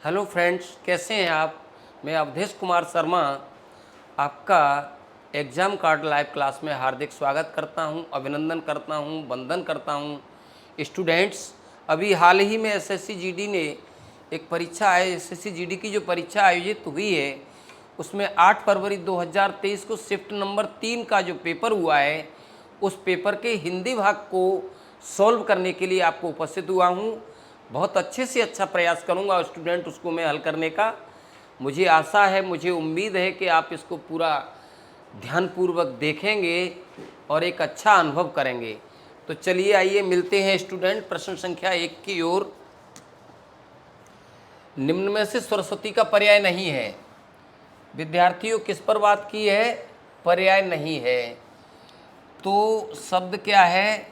Hello friends, कैसे हैं आप। मैं अवधेश कुमार शर्मा आपका एग्ज़ाम कार्ड लाइव क्लास में हार्दिक स्वागत करता हूं, अभिनंदन करता हूं, वंदन करता हूं। स्टूडेंट्स, अभी हाल ही में एसएससी जीडी ने एक परीक्षा है। एसएससी जीडी की जो परीक्षा आयोजित हुई है उसमें 8 फरवरी 2023 को शिफ्ट नंबर 3 का जो पेपर हुआ है उस पेपर के हिंदी भाग को सॉल्व करने के लिए आपको उपस्थित हुआ हूँ। बहुत अच्छे से अच्छा प्रयास करूंगा स्टूडेंट उसको मैं हल करने का। मुझे आशा है, मुझे उम्मीद है कि आप इसको पूरा ध्यानपूर्वक देखेंगे और एक अच्छा अनुभव करेंगे। तो चलिए आइए मिलते हैं स्टूडेंट प्रश्न संख्या 1 की ओर। निम्न में से सरस्वती का पर्याय नहीं है। विद्यार्थियों किस पर बात की है? पर्याय नहीं है। तो शब्द क्या है?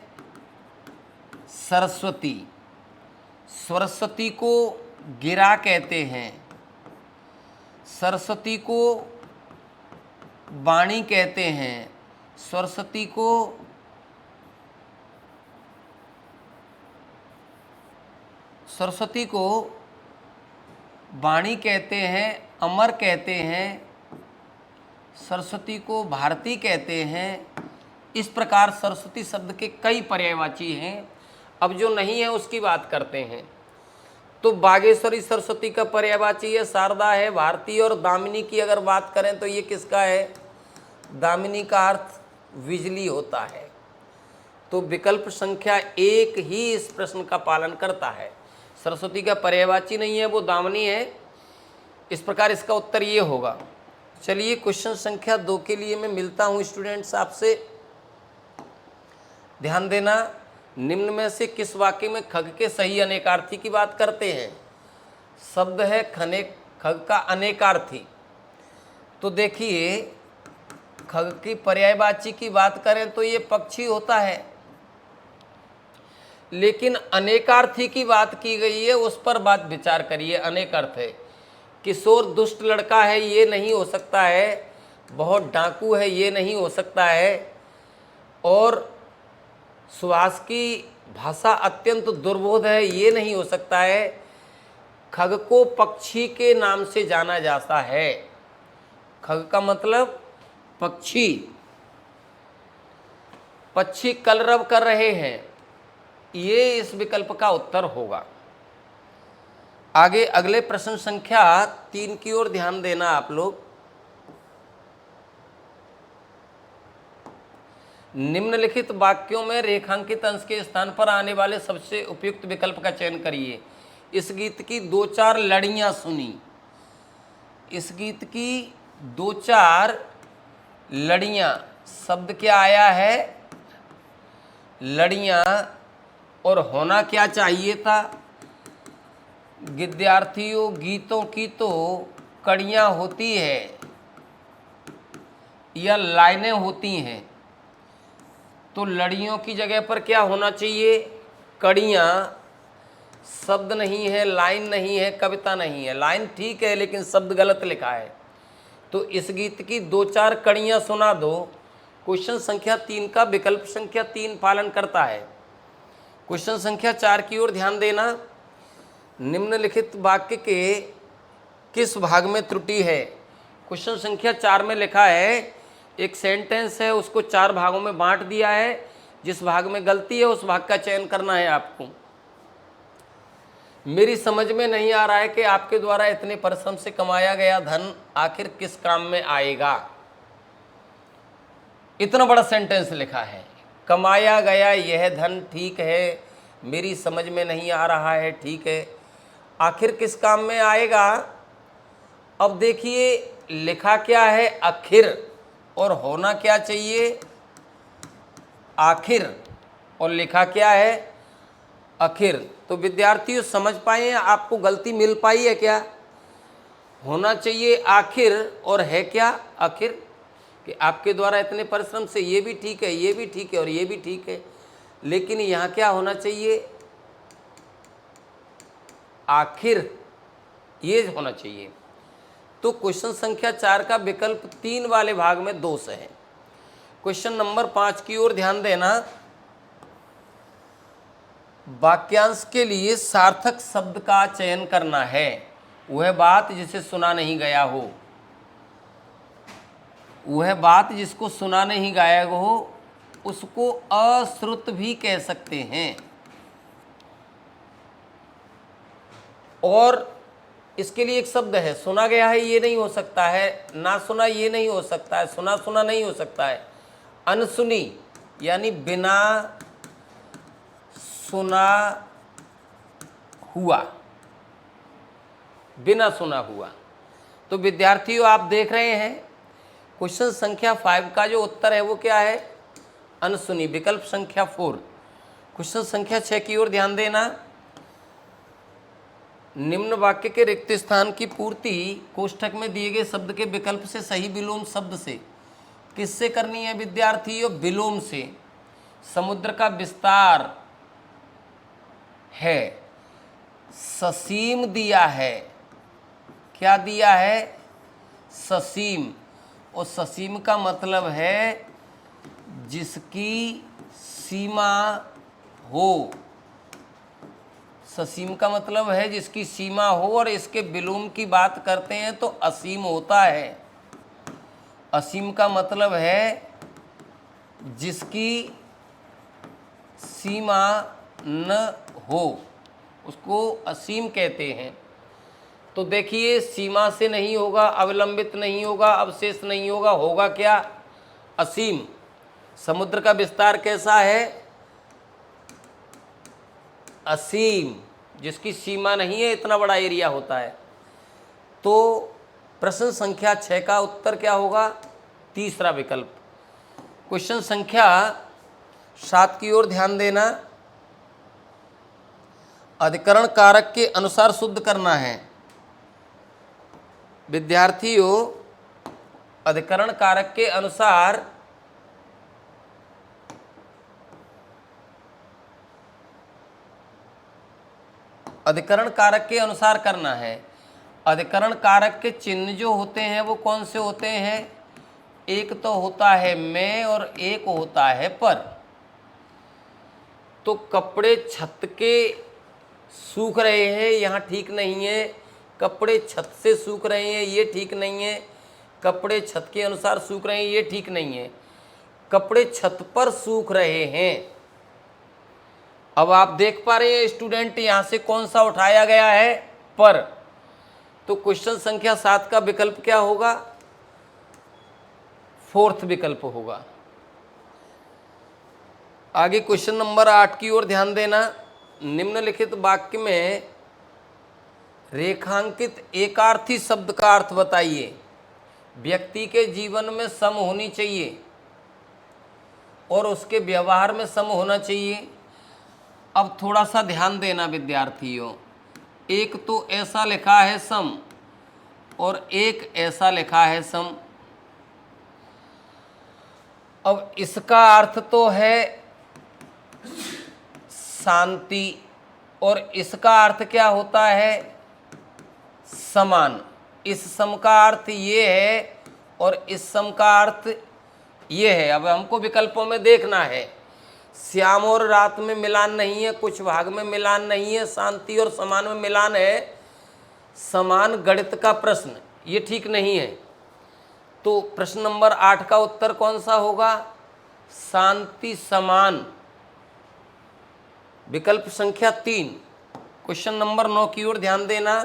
सरस्वती। सरस्वती को गिरा कहते हैं, सरस्वती को वाणी कहते हैं, सरस्वती को वाणी कहते हैं, अमर कहते हैं, सरस्वती को भारती कहते हैं। इस प्रकार सरस्वती शब्द के कई पर्यायवाची हैं। अब जो नहीं है उसकी बात करते हैं। तो बागेश्वरी सरस्वती का पर्यायवाची है, शारदा है, भारती। और दामिनी की अगर बात करें तो ये किसका है? दामिनी का अर्थ बिजली होता है। तो विकल्प संख्या 1 ही इस प्रश्न का पालन करता है। सरस्वती का पर्यायवाची नहीं है, वो दामिनी है। इस प्रकार इसका उत्तर ये होगा। चलिए क्वेश्चन संख्या 2 के लिए मैं मिलता हूँ स्टूडेंट्स आपसे। ध्यान देना, निम्न में से किस वाक्य में खग के सही अनेकार्थी की बात करते हैं? शब्द है खग का अनेकार्थी। तो देखिए, खग की पर्यायवाची की बात करें तो ये पक्षी होता है, लेकिन अनेकार्थी की बात की गई है, उस पर बात विचार करिए। अनेक अर्थ है। किशोर दुष्ट लड़का है, ये नहीं हो सकता है। बहुत डाकू है, ये नहीं हो सकता है। और सुहास की भाषा अत्यंत दुर्बोध है, ये नहीं हो सकता है। खग को पक्षी के नाम से जाना जाता है। खग का मतलब पक्षी। पक्षी कलरव कर रहे हैं, ये इस विकल्प का उत्तर होगा। आगे अगले प्रश्न संख्या 3 की ओर ध्यान देना आप लोग। निम्नलिखित वाक्यों में रेखांकित अंश के स्थान पर आने वाले सबसे उपयुक्त विकल्प का चयन करिए। इस गीत की 2-4 लड़ियां सुनी। इस गीत की 2-4 लड़ियां, शब्द क्या आया है? लड़ियां। और होना क्या चाहिए था? विद्यार्थियों, गीतों की तो कड़ियां होती है या लाइनें होती हैं। तो लड़ियों की जगह पर क्या होना चाहिए? कड़ियां। शब्द नहीं है, लाइन नहीं है, कविता नहीं है। लाइन ठीक है लेकिन शब्द गलत लिखा है। तो इस गीत की 2-4 कड़ियां सुना दो। क्वेश्चन संख्या 3 का विकल्प संख्या 3 पालन करता है। क्वेश्चन संख्या 4 की ओर ध्यान देना। निम्नलिखित वाक्य के किस भाग में त्रुटि है? क्वेश्चन संख्या 4 में लिखा है, एक सेंटेंस है, उसको 4 भागों में बांट दिया है। जिस भाग में गलती है उस भाग का चयन करना है आपको। मेरी समझ में नहीं आ रहा है कि आपके द्वारा इतने परिश्रम से कमाया गया धन आखिर किस काम में आएगा। इतना बड़ा सेंटेंस लिखा है, कमाया गया यह धन, ठीक है, मेरी समझ में नहीं आ रहा है, ठीक है, आखिर किस काम में आएगा? अब देखिए लिखा क्या है? आखिर। और होना क्या चाहिए? आखिर। और लिखा क्या है? आखिर। तो विद्यार्थियों समझ पाए हैं? आपको गलती मिल पाई है क्या? होना चाहिए आखिर और है क्या? आखिर। कि आपके द्वारा इतने परिश्रम से ये भी ठीक है, ये भी ठीक है और ये भी ठीक है, लेकिन यहाँ क्या होना चाहिए? आखिर, ये होना चाहिए। तो क्वेश्चन संख्या 4 का विकल्प 3 वाले भाग में दोष है। क्वेश्चन नंबर 5 की ओर ध्यान देना। वाक्यांश के लिए सार्थक शब्द का चयन करना है। वह बात जिसे सुना नहीं गया हो, वह बात जिसको सुना नहीं गाया हो उसको अश्रुत भी कह सकते हैं। और इसके लिए एक शब्द है, सुना गया है ये नहीं हो सकता है, ना सुना ये नहीं हो सकता है, सुना सुना नहीं हो सकता है, अनसुनी यानी बिना सुना हुआ, बिना सुना हुआ। तो विद्यार्थियों आप देख रहे हैं क्वेश्चन संख्या 5 का जो उत्तर है वो क्या है, अनसुनी, विकल्प संख्या 4। क्वेश्चन संख्या 6 की ओर ध्यान देना। निम्न वाक्य के रिक्त स्थान की पूर्ति कोष्ठक में दिए गए शब्द के विकल्प से सही विलोम शब्द से किससे करनी है विद्यार्थियों, विलोम से। समुद्र का विस्तार है, ससीम दिया है, क्या दिया है, ससीम। और ससीम का मतलब है जिसकी सीमा हो, ससीम का मतलब है जिसकी सीमा हो, और इसके विलोम की बात करते हैं तो असीम होता है। असीम का मतलब है जिसकी सीमा न हो, उसको असीम कहते हैं। तो देखिए सीमा से नहीं होगा, अवलंबित नहीं होगा, अवशेष नहीं होगा, होगा क्या, असीम। समुद्र का विस्तार कैसा है, असीम, जिसकी सीमा नहीं है, इतना बड़ा एरिया होता है। तो प्रश्न संख्या 6 का उत्तर क्या होगा, तीसरा विकल्प। क्वेश्चन संख्या 7 की ओर ध्यान देना। अधिकरण कारक के अनुसार शुद्ध करना है विद्यार्थियों। अधिकरण कारक के अनुसार अधिकरण कारक के अनुसार करना है। अधिकरण कारक के चिन्ह जो होते हैं वो कौन से होते हैं, एक तो होता है मैं और एक होता है पर। तो कपड़े छत के सूख रहे हैं, यहाँ ठीक नहीं है। कपड़े छत से सूख रहे हैं, ये ठीक नहीं है। कपड़े छत के अनुसार सूख रहे हैं, ये ठीक नहीं है। कपड़े छत पर सूख रहे हैं। अब आप देख पा रहे हैं स्टूडेंट, यहाँ से कौन सा उठाया गया है, पर। तो क्वेश्चन संख्या 7 का विकल्प क्या होगा, 4th विकल्प होगा। आगे क्वेश्चन नंबर 8 की ओर ध्यान देना। निम्नलिखित वाक्य में रेखांकित एकार्थी शब्द का अर्थ बताइए। व्यक्ति के जीवन में सम होनी चाहिए और उसके व्यवहार में सम होना चाहिए। अब थोड़ा सा ध्यान देना विद्यार्थियों, एक तो ऐसा लिखा है सम और एक ऐसा लिखा है सम। अब इसका अर्थ तो है शांति और इसका अर्थ क्या होता है, समान। इस सम का अर्थ ये है और इस सम का अर्थ ये है। अब हमको विकल्पों में देखना है, श्याम और रात में मिलान नहीं है, कुछ भाग में मिलान नहीं है, शांति और समान में मिलान है। समान गणित का प्रश्न, ये ठीक नहीं है। तो प्रश्न नंबर 8 का उत्तर कौन सा होगा, शांति समान, विकल्प संख्या 3। क्वेश्चन नंबर 9 की ओर ध्यान देना।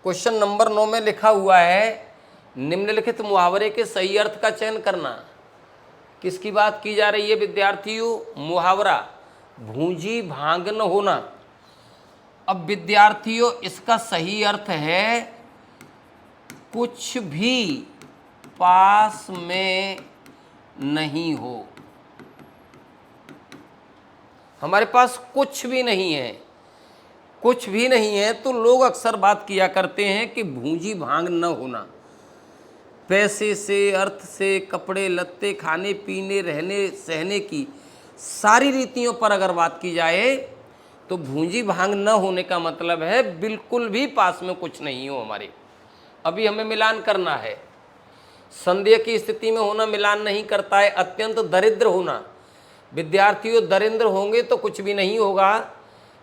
क्वेश्चन नंबर 9 में लिखा हुआ है निम्नलिखित मुहावरे के सही अर्थ का चयन करना। किसकी बात की जा रही है विद्यार्थियों, मुहावरा भूंजी भांग न होना। अब विद्यार्थियों इसका सही अर्थ है कुछ भी पास में नहीं हो। हमारे पास कुछ भी नहीं है, कुछ भी नहीं है, तो लोग अक्सर बात किया करते हैं कि भूंजी भांग न होना। पैसे से, अर्थ से, कपड़े लत्ते, खाने पीने, रहने सहने की सारी रीतियों पर अगर बात की जाए तो भूंजी भांग न होने का मतलब है बिल्कुल भी पास में कुछ नहीं हो हमारे। अभी हमें मिलान करना है। संदेह की स्थिति में होना मिलान नहीं करता है। अत्यंत दरिद्र होना, विद्यार्थियों दरिद्र होंगे तो कुछ भी नहीं होगा।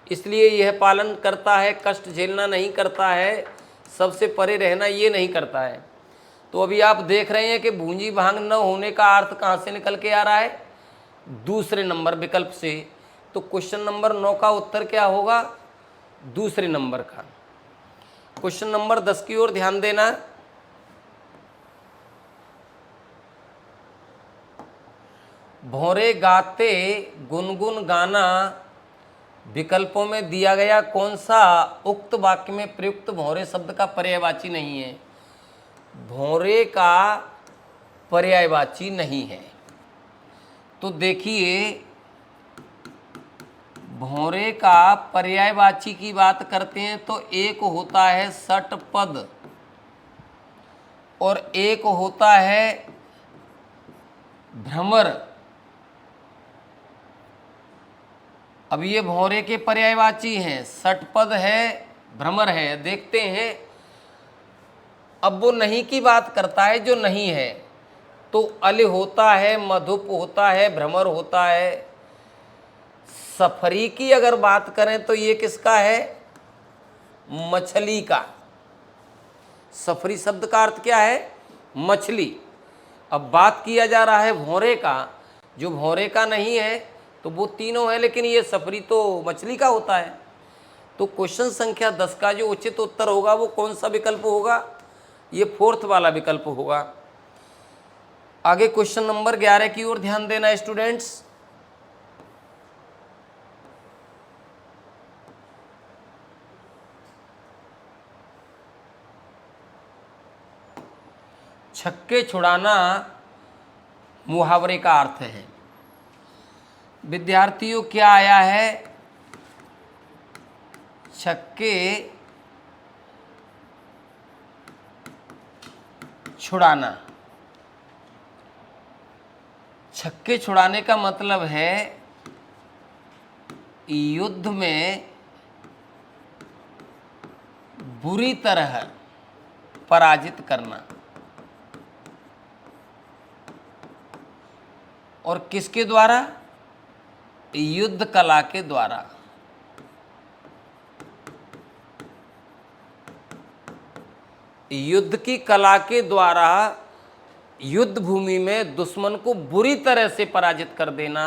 इसलिए यह पालन करता है, कष्ट झेलना नहीं करता है, सबसे परे रहना ये नहीं करता है। तो अभी आप देख रहे हैं कि भूंजी भांग न होने का अर्थ कहाँ से निकल के आ रहा है? दूसरे नंबर विकल्प से। तो क्वेश्चन नंबर 9 का उत्तर क्या होगा? दूसरे नंबर का। क्वेश्चन नंबर 10 की ओर ध्यान देना। भौरे गाते गुनगुन गाना विकल्पों में दिया गया कौन सा उक्त वाक्य में प्रयुक्त भौरे शब्द का पर्यायवाची नहीं है? भौरे का पर्यायवाची नहीं है। तो देखिए, भौरे का पर्यायवाची की बात करते हैं तो एक होता है षट्पद और एक होता है भ्रमर। अब ये भौरे के पर्यायवाची हैं, षट्पद है, भ्रमर है। देखते हैं, अब वो नहीं की बात करता है जो नहीं है, तो अल होता है, मधुप होता है, भ्रमर होता है। सफरी की अगर बात करें तो ये किसका है? मछली का। सफरी शब्द का अर्थ क्या है? मछली। अब बात किया जा रहा है भौरे का, जो भौरे का नहीं है तो वो तीनों है, लेकिन ये सफरी तो मछली का होता है। तो क्वेश्चन संख्या 10 का जो उचित उत्तर होगा वो कौन सा विकल्प होगा? ये फोर्थ वाला विकल्प होगा। आगे क्वेश्चन नंबर 11 की ओर ध्यान देना स्टूडेंट्स। छक्के छुड़ाना मुहावरे का अर्थ है। विद्यार्थियों क्या आया है? छक्के छुड़ाना। छक्के छुड़ाने का मतलब है युद्ध में बुरी तरह पराजित करना। और किसके द्वारा? युद्ध कला के द्वारा। युद्ध की कला के द्वारा युद्ध भूमि में दुश्मन को बुरी तरह से पराजित कर देना,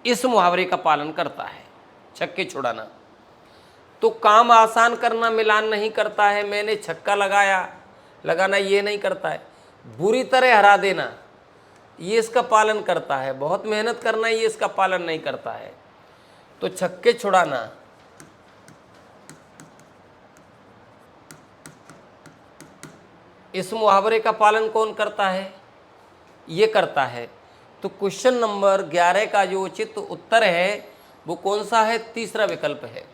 इस मुहावरे का पालन करता है छक्के छुड़ाना। तो काम आसान करना मिलान नहीं करता है, मैंने छक्का लगाना ये नहीं करता है। बुरी तरह हरा देना ये इसका पालन करता है। बहुत मेहनत करना ये इसका पालन नहीं करता है। तो छक्के छुड़ाना इस मुहावरे का पालन कौन करता है? ये करता है। तो क्वेश्चन नंबर 11 का जो उचित उत्तर है वो कौन सा है? तीसरा विकल्प है।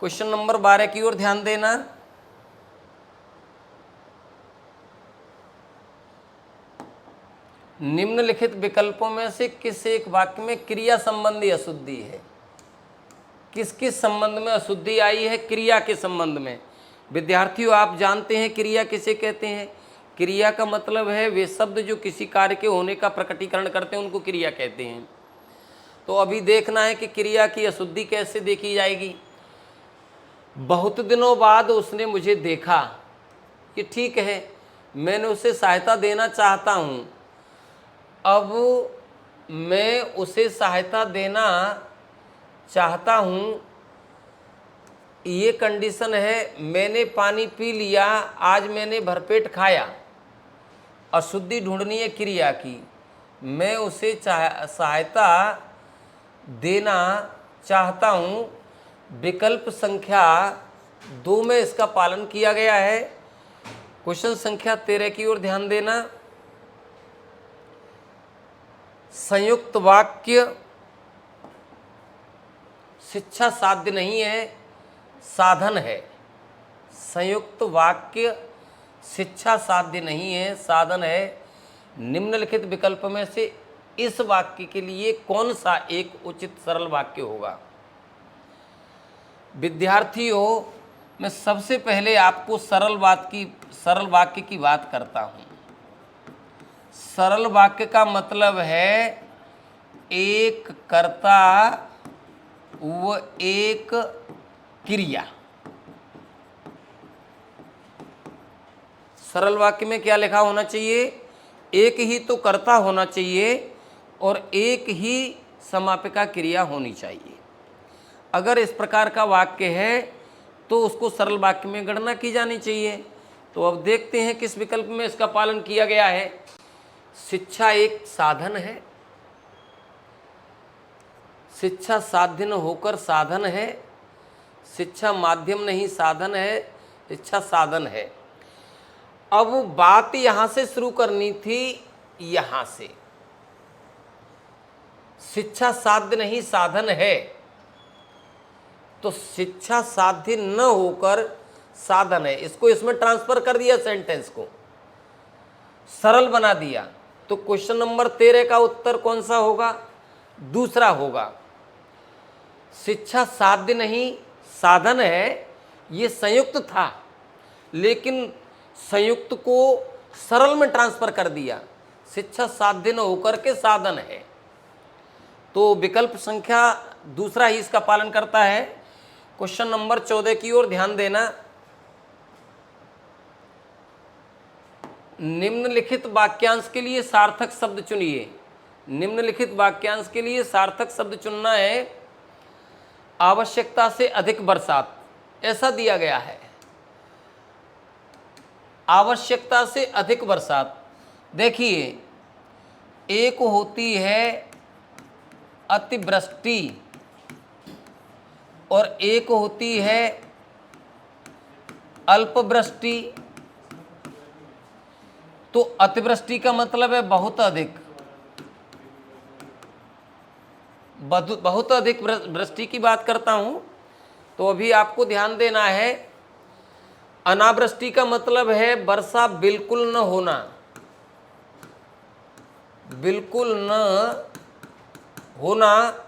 क्वेश्चन नंबर 12 की ओर ध्यान देना। निम्नलिखित विकल्पों में से किस एक वाक्य में क्रिया संबंधी अशुद्धि है? किस किस संबंध में अशुद्धि आई है? क्रिया के संबंध में। विद्यार्थियों, आप जानते हैं क्रिया किसे कहते हैं? क्रिया का मतलब है वे शब्द जो किसी कार्य के होने का प्रकटीकरण करते हैं, उनको क्रिया कहते हैं। तो अभी देखना है कि क्रिया की अशुद्धि कैसे देखी जाएगी। बहुत दिनों बाद उसने मुझे देखा, कि ठीक है, मैंने उसे सहायता देना चाहता हूँ। अब मैं उसे सहायता देना चाहता हूँ, ये कंडीशन है, मैंने पानी पी लिया, आज मैंने भरपेट खाया। अशुद्धि ढूंढनी है क्रिया की। मैं उसे सहायता देना चाहता हूँ, विकल्प संख्या 2 में इसका पालन किया गया है। क्वेश्चन संख्या 13 की ओर ध्यान देना। संयुक्त वाक्य शिक्षा साध्य नहीं है, साधन है। संयुक्त वाक्य शिक्षा साध्य नहीं है, साधन है। निम्नलिखित विकल्प में से इस वाक्य के लिए कौन सा एक उचित सरल वाक्य होगा? विद्यार्थियों, मैं सबसे पहले आपको सरल वाक्य की बात करता हूँ। सरल वाक्य का मतलब है एक कर्ता व एक क्रिया। सरल वाक्य में क्या लिखा होना चाहिए? एक ही तो कर्ता होना चाहिए और एक ही समापिका क्रिया होनी चाहिए। अगर इस प्रकार का वाक्य है तो उसको सरल वाक्य में गणना की जानी चाहिए। तो अब देखते हैं किस विकल्प में इसका पालन किया गया है। शिक्षा एक साधन है, शिक्षा साध्य न होकर साधन है, शिक्षा माध्यम नहीं साधन है, शिक्षा साधन है। अब बात यहां से शुरू करनी थी, यहां से। शिक्षा साध्य नहीं साधन है, तो शिक्षा साध्य न होकर साधन है, इसको इसमें ट्रांसफर कर दिया, सेंटेंस को सरल बना दिया। तो क्वेश्चन नंबर 13 का उत्तर कौन सा होगा? दूसरा होगा। शिक्षा साध्य नहीं साधन है, ये संयुक्त था, लेकिन संयुक्त को सरल में ट्रांसफर कर दिया। शिक्षा साध्य न होकर के साधन है, तो विकल्प संख्या दूसरा ही इसका पालन करता है। क्वेश्चन नंबर 14 की ओर ध्यान देना। निम्नलिखित वाक्यांश के लिए सार्थक शब्द चुनिए। निम्नलिखित वाक्यांश के लिए सार्थक शब्द चुनना है। आवश्यकता से अधिक बरसात, ऐसा दिया गया है। आवश्यकता से अधिक बरसात, देखिए, एक होती है अतिवृष्टि और एक होती है अल्पवृष्टि। तो अतिवृष्टि का मतलब है बहुत अधिक, बहुत अधिक वृष्टि की बात करता हूं। तो अभी आपको ध्यान देना है, अनावृष्टि का मतलब है वर्षा बिल्कुल न होना, बिल्कुल न होना।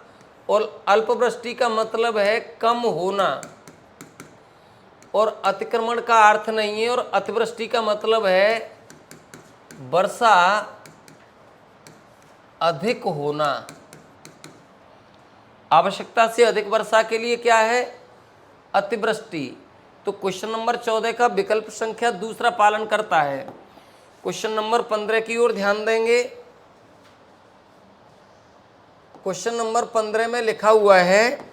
और अल्पवृष्टि का मतलब है कम होना, और अतिक्रमण का अर्थ नहीं है। और अतिवृष्टि का मतलब है वर्षा अधिक होना। आवश्यकता से अधिक वर्षा के लिए क्या है? अतिवृष्टि। तो क्वेश्चन नंबर 14 का विकल्प संख्या दूसरा पालन करता है। क्वेश्चन नंबर 15 की ओर ध्यान देंगे। क्वेश्चन नंबर 15 में लिखा हुआ है,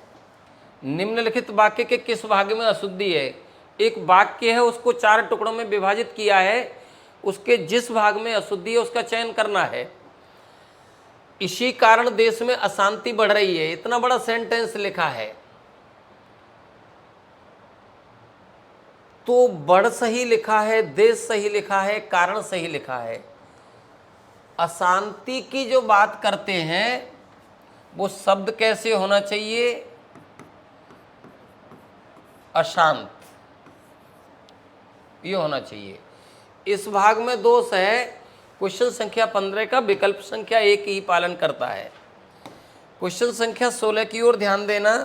निम्नलिखित वाक्य के किस भाग में अशुद्धि है? एक वाक्य है, उसको 4 टुकड़ों में विभाजित किया है, उसके जिस भाग में अशुद्धि है उसका चयन करना है। इसी कारण देश में अशांति बढ़ रही है, इतना बड़ा सेंटेंस लिखा है। तो बढ़ सही लिखा है, देश सही लिखा है, कारण सही लिखा है। अशांति की जो बात करते हैं वो शब्द कैसे होना चाहिए? अशांत, ये होना चाहिए। इस भाग में दोष है। क्वेश्चन संख्या 15 का विकल्प संख्या 1 ही पालन करता है। क्वेश्चन संख्या 16 की ओर ध्यान देना।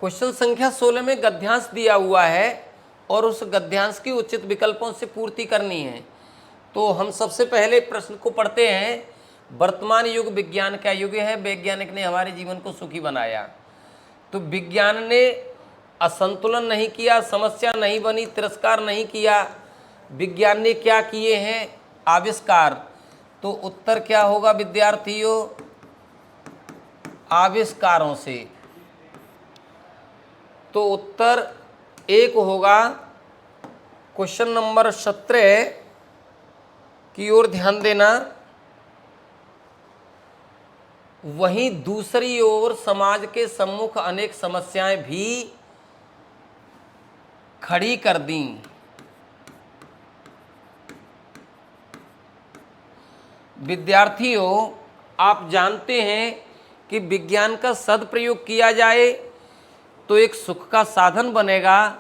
क्वेश्चन संख्या 16 में गद्यांश दिया हुआ है और उस गद्यांश की उचित विकल्पों से पूर्ति करनी है। तो हम सबसे पहले प्रश्न को पढ़ते हैं। वर्तमान युग विज्ञान का युग है, वैज्ञानिक ने हमारे जीवन को सुखी बनाया। तो विज्ञान ने असंतुलन नहीं किया, समस्या नहीं बनी, तिरस्कार नहीं किया। विज्ञान ने क्या किए हैं? आविष्कार। तो उत्तर क्या होगा विद्यार्थियों? आविष्कारों से। तो उत्तर 1 होगा। क्वेश्चन नंबर 17 की ओर ध्यान देना। वहीं दूसरी ओर समाज के सम्मुख अनेक समस्याएं भी खड़ी कर दी। विद्यार्थियों, आप जानते हैं कि विज्ञान का सदप्रयोग किया जाए तो एक सुख का साधन बनेगा,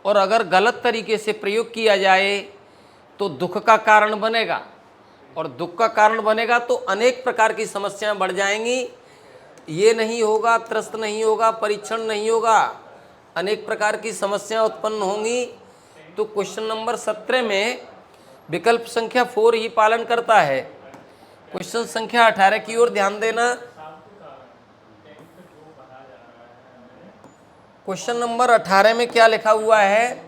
और अगर गलत तरीके से प्रयोग किया जाए तो दुख का कारण बनेगा, और दुख का कारण बनेगा तो अनेक प्रकार की समस्याएं बढ़ जाएंगी। ये नहीं होगा, त्रस्त नहीं होगा, परीक्षण नहीं होगा, अनेक प्रकार की समस्याएं उत्पन्न होंगी। तो क्वेश्चन नंबर 17 में विकल्प संख्या 4 ही पालन करता है। क्वेश्चन संख्या 18 की ओर ध्यान देना। क्वेश्चन नंबर 18 में क्या लिखा हुआ है?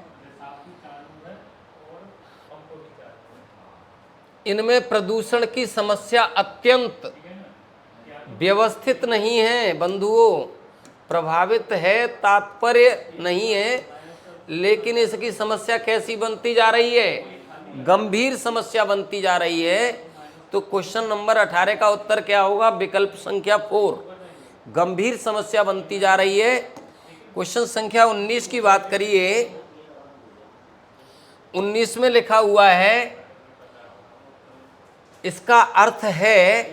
इनमें प्रदूषण की समस्या अत्यंत व्यवस्थित नहीं है बंधुओं, प्रभावित है तात्पर्य नहीं है, लेकिन इसकी समस्या कैसी बनती जा रही है? गंभीर समस्या बनती जा रही है। तो क्वेश्चन नंबर 18 का उत्तर क्या होगा? विकल्प संख्या 4, गंभीर समस्या बनती जा रही है। क्वेश्चन संख्या 19 की बात करिए। 19 में लिखा हुआ है, इसका अर्थ है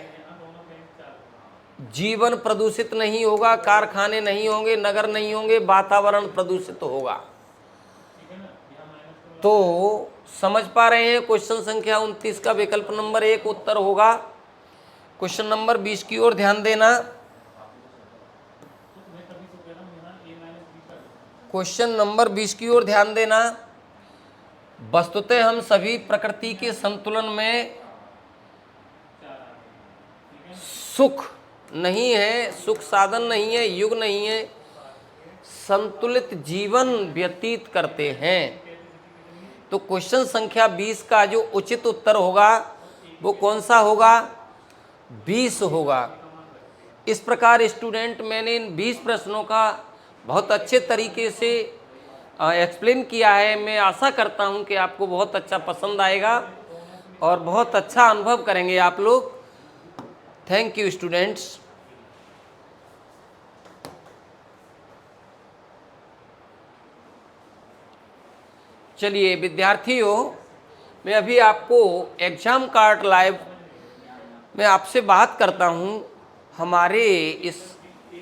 जीवन प्रदूषित नहीं होगा, कारखाने नहीं होंगे, नगर नहीं होंगे, वातावरण प्रदूषित होगा। तो समझ पा रहे हैं, क्वेश्चन संख्या 29 का विकल्प नंबर 1 उत्तर होगा। क्वेश्चन नंबर 20 की ओर ध्यान देना। क्वेश्चन नंबर 20 की ओर ध्यान देना। वस्तुतः हम सभी प्रकृति के संतुलन में सुख नहीं है, सुख साधन नहीं है, युग नहीं है, संतुलित जीवन व्यतीत करते हैं। तो क्वेश्चन संख्या 20 का जो उचित उत्तर होगा वो कौन सा होगा? 20 होगा। इस प्रकार स्टूडेंट, मैंने इन 20 प्रश्नों का बहुत अच्छे तरीके से एक्सप्लेन किया है। मैं आशा करता हूं कि आपको बहुत अच्छा पसंद आएगा और बहुत अच्छा अनुभव करेंगे आप लोग। Thank you students. चलिए विद्यार्थियों, मैं अभी आपको एग्जाम कार्ड लाइव में आपसे बात करता हूं। हमारे इस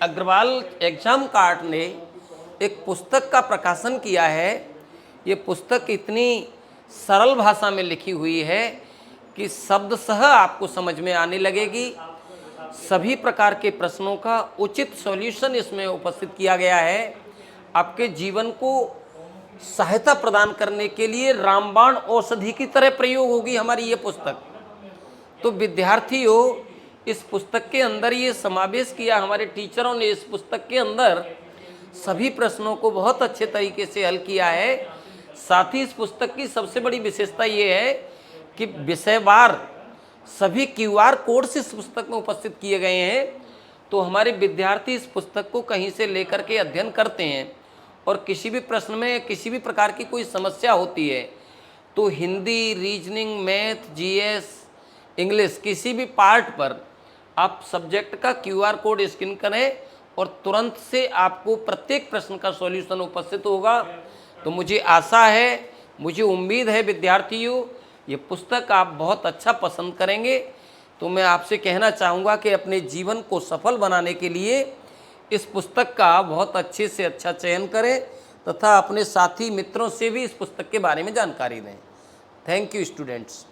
अग्रवाल एग्जाम कार्ड ने एक पुस्तक का प्रकाशन किया है। ये पुस्तक इतनी सरल भाषा में लिखी हुई है कि शब्दशः आपको समझ में आने लगेगी। सभी प्रकार के प्रश्नों का उचित सॉल्यूशन इसमें उपस्थित किया गया है। आपके जीवन को सहायता प्रदान करने के लिए रामबाण औषधि की तरह प्रयोग होगी हमारी ये पुस्तक। तो विद्यार्थियों, इस पुस्तक के अंदर ये समावेश किया हमारे टीचरों ने। इस पुस्तक के अंदर सभी प्रश्नों को बहुत अच्छे तरीके से हल किया है। साथ ही इस पुस्तक की सबसे बड़ी विशेषता ये है कि विषयवार सभी QR कोड्स इस पुस्तक में उपस्थित किए गए हैं। तो हमारे विद्यार्थी इस पुस्तक को कहीं से लेकर के अध्ययन करते हैं और किसी भी प्रश्न में किसी भी प्रकार की कोई समस्या होती है तो Hindi, reasoning, math, GS, English, किसी भी पार्ट पर आप सब्जेक्ट का QR कोड स्कैन करें और तुरंत से आपको प्रत्येक प्रश्न का सॉल्यूशन उपस्थित होगा। तो मुझे आशा है, मुझे उम्मीद है विद्यार्थियों, ये पुस्तक आप बहुत अच्छा पसंद करेंगे। तो मैं आपसे कहना चाहूँगा कि अपने जीवन को सफल बनाने के लिए इस पुस्तक का बहुत अच्छे से अच्छा चयन करें तथा अपने साथी मित्रों से भी इस पुस्तक के बारे में जानकारी दें। Thank you students.